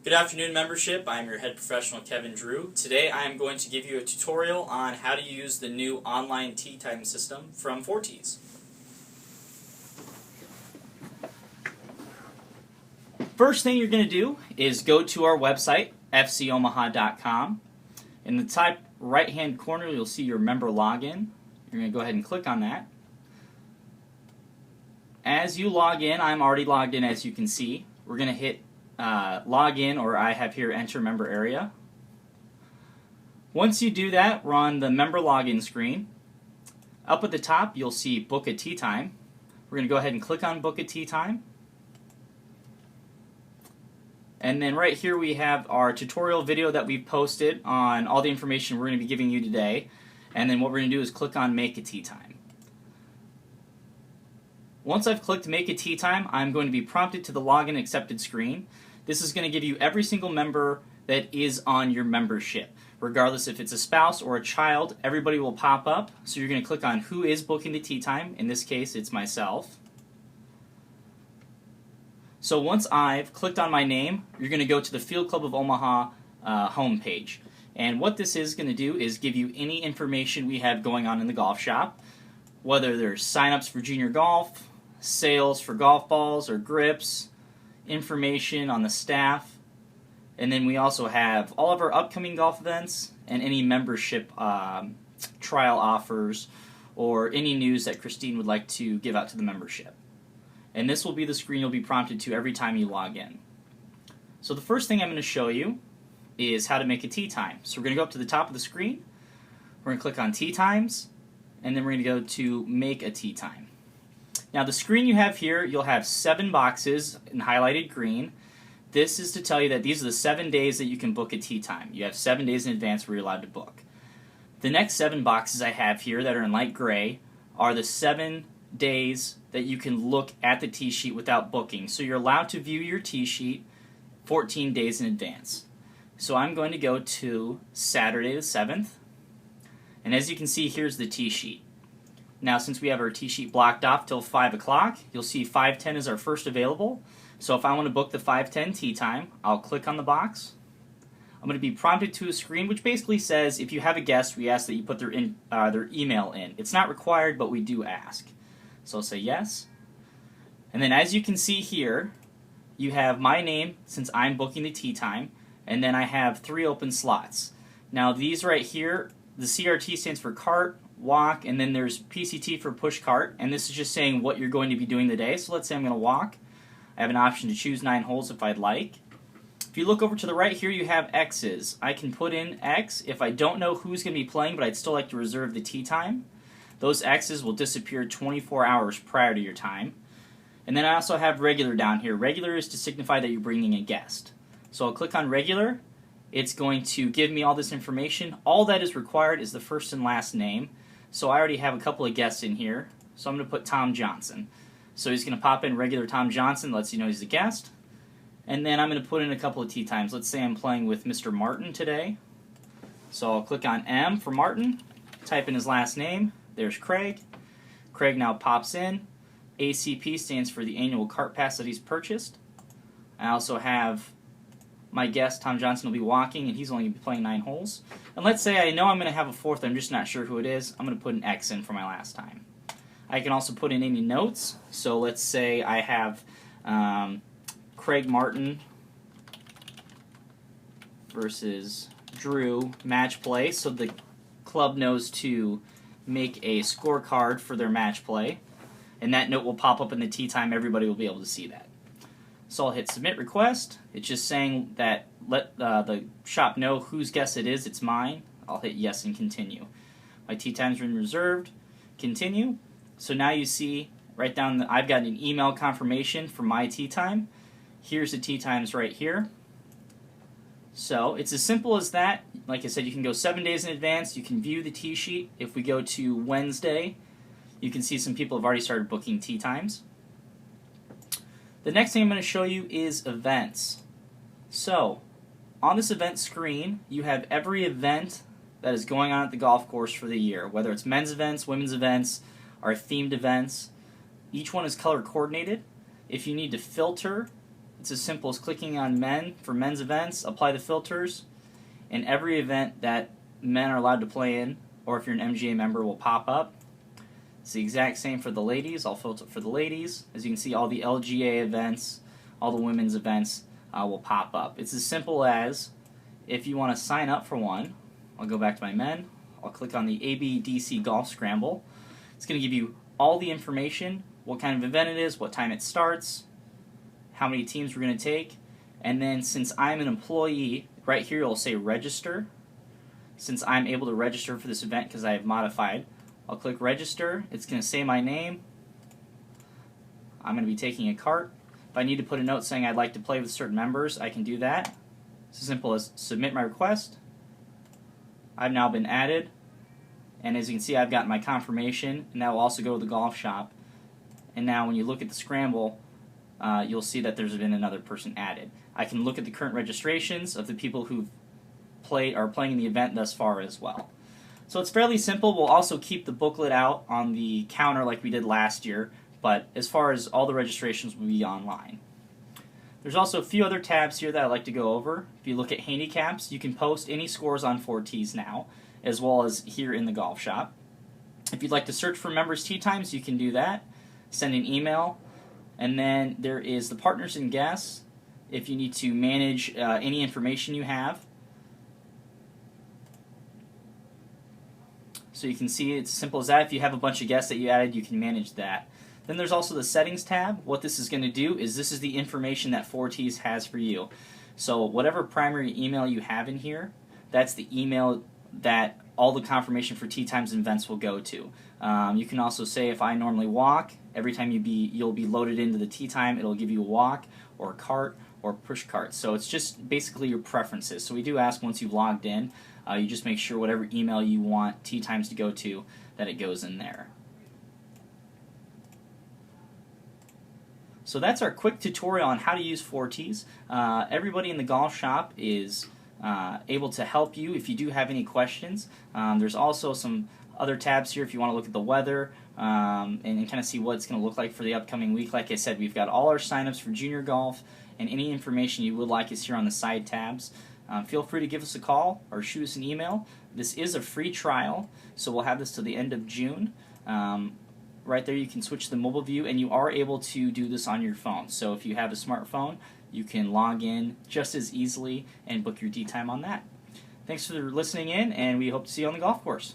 Good afternoon, membership. I'm your head professional, Kevin Drew. Today I am going to give you a tutorial on how to use the new online tee time system from Foretees. First thing you're going to do is go to our website, fcomaha.com. In the top right-hand corner, you'll see your member login. You're going to go ahead and click on that. As you log in, I'm already logged in, as you can see. We're going to hit log in, or I have here enter member area. Once you do that, we're on the member login screen. Up at the top, you'll see book a tee time. We're going to go ahead and click on book a tee time. And then right here we have our tutorial video that we've posted on all the information we're going to be giving you today. And then what we're going to do is click on make a tee time. Once I've clicked make a tee time, I'm going to be prompted to the login accepted screen. This is going to give you every single member that is on your membership. Regardless if it's a spouse or a child, everybody will pop up. So you're going to click on who is booking the tee time. In this case, it's myself. So once I've clicked on my name, you're going to go to the Field Club of Omaha homepage. And what this is going to do is give you any information we have going on in the golf shop, whether there's sign-ups for junior golf, sales for golf balls or grips, information on the staff, and then we also have all of our upcoming golf events and any membership trial offers or any news that Christine would like to give out to the membership. And this will be the screen you'll be prompted to every time you log in. So the first thing I'm going to show you is how to make a tee time. So we're going to go up to the top of the screen, we're going to click on tee times, and then we're going to go to make a tee time. Now the screen you have here, you'll have 7 boxes in highlighted green. This is to tell you that these are the 7 days that you can book a tee time. You have 7 days in advance where you're allowed to book. The next 7 boxes I have here that are in light gray are the 7 days that you can look at the tee sheet without booking. So you're allowed to view your tee sheet 14 days in advance. So I'm going to go to Saturday the 7th. And as you can see, here's the tee sheet. Now, since we have our tee sheet blocked off till 5 o'clock, you'll see 5:10 is our first available. So if I want to book the 5:10 tee time, I'll click on the box. I'm going to be prompted to a screen which basically says, if you have a guest, we ask that you put their email in. It's not required, but we do ask. So I'll say yes. And then as you can see here, you have my name since I'm booking the tee time, and then I have 3 open slots. Now these right here, the CRT stands for cart, walk, and then there's PCT for push cart, and this is just saying what you're going to be doing the day. So let's say I'm going to walk. I have an option to choose 9 holes if I'd like. If you look over to the right here, you have X's. I can put in X if I don't know who's going to be playing, but I'd still like to reserve the tee time. Those X's will disappear 24 hours prior to your time. And then I also have regular down here. Regular is to signify that you're bringing a guest. So I'll click on regular. It's going to give me all this information. All that is required is the first and last name. So I already have a couple of guests in here. So I'm going to put Tom Johnson. So he's going to pop in regular Tom Johnson, lets you know he's a guest. And then I'm going to put in a couple of tee times. Let's say I'm playing with Mr. Martin today. So I'll click on M for Martin, type in his last name. There's Craig. Craig now pops in. ACP stands for the annual cart pass that he's purchased. I also have my guest, Tom Johnson, will be walking, and he's only going to be playing 9 holes. And let's say I know I'm going to have a 4th, I'm just not sure who it is. I'm going to put an X in for my last time. I can also put in any notes. So let's say I have Craig Martin versus Drew match play, so the club knows to make a scorecard for their match play, and that note will pop up in the tee time. Everybody will be able to see that. So I'll hit submit request. It's just saying that let the shop know whose guess it is. It's mine. I'll hit yes and continue. My tee time's been reserved. Continue. So now you see right down I've got an email confirmation for my tee time. Here's the tee times right here. So it's as simple as that. Like I said, you can go 7 days in advance. You can view the tee sheet. If we go to Wednesday, you can see some people have already started booking tee times. The next thing I'm going to show you is events. So on this event screen, you have every event that is going on at the golf course for the year, whether it's men's events, women's events, or themed events. Each one is color coordinated. If you need to filter It's as simple as clicking on men for men's events, apply the filters, and every event that men are allowed to play in, or if you're an MGA member, will pop up. It's the exact same for the ladies. I'll filter for the ladies. As you can see, all the LGA events, all the women's events will pop up. It's as simple as, if you want to sign up for one, I'll go back to my men. I'll click on the ABDC Golf Scramble. It's going to give you all the information, what kind of event it is, what time it starts, how many teams we're going to take, and then since I'm an employee, right here it'll say register. Since I'm able to register for this event because I have modified, I'll click register. It's going to say my name. I'm going to be taking a cart. If I need to put a note saying I'd like to play with certain members, I can do that. It's as simple as submit my request. I've now been added, and as you can see, I've gotten my confirmation, and that will also go to the golf shop. And now when you look at the scramble, you'll see that there's been another person added. I can look at the current registrations of the people who are playing in the event thus far as well. So it's fairly simple. We'll also keep the booklet out on the counter like we did last year, but as far as all the registrations will be online. There's also a few other tabs here that I'd like to go over. If you look at handicaps, you can post any scores on Foretees now, as well as here in the golf shop. If you'd like to search for members' tee times, you can do that. Send an email. And then there is the partners and guests. If you need to manage any information you have. So you can see it's as simple as that. If you have a bunch of guests that you added, you can manage that. Then there's also the settings tab. What this is going to do is this is the information that Foretees has for you. So whatever primary email you have in here, that's the email that all the confirmation for tee times and events will go to. You can also say if I normally walk, every time you'll be loaded into the tee time, it'll give you a walk or a cart or push cart. So it's just basically your preferences. So we do ask once you've logged in, you just make sure whatever email you want tee times to go to, that it goes in there. So that's our quick tutorial on how to use Foretees. Everybody in the golf shop is able to help you if you do have any questions. There's also some other tabs here if you want to look at the weather and kind of see what it's going to look like for the upcoming week. Like I said, we've got all our signups for junior golf, and any information you would like is here on the side tabs. Feel free to give us a call or shoot us an email. This is a free trial, so we'll have this till the end of June. Right there you can switch to the mobile view, and you are able to do this on your phone. So if you have a smartphone, you can log in just as easily and book your tee time on that. Thanks for listening in, and we hope to see you on the golf course.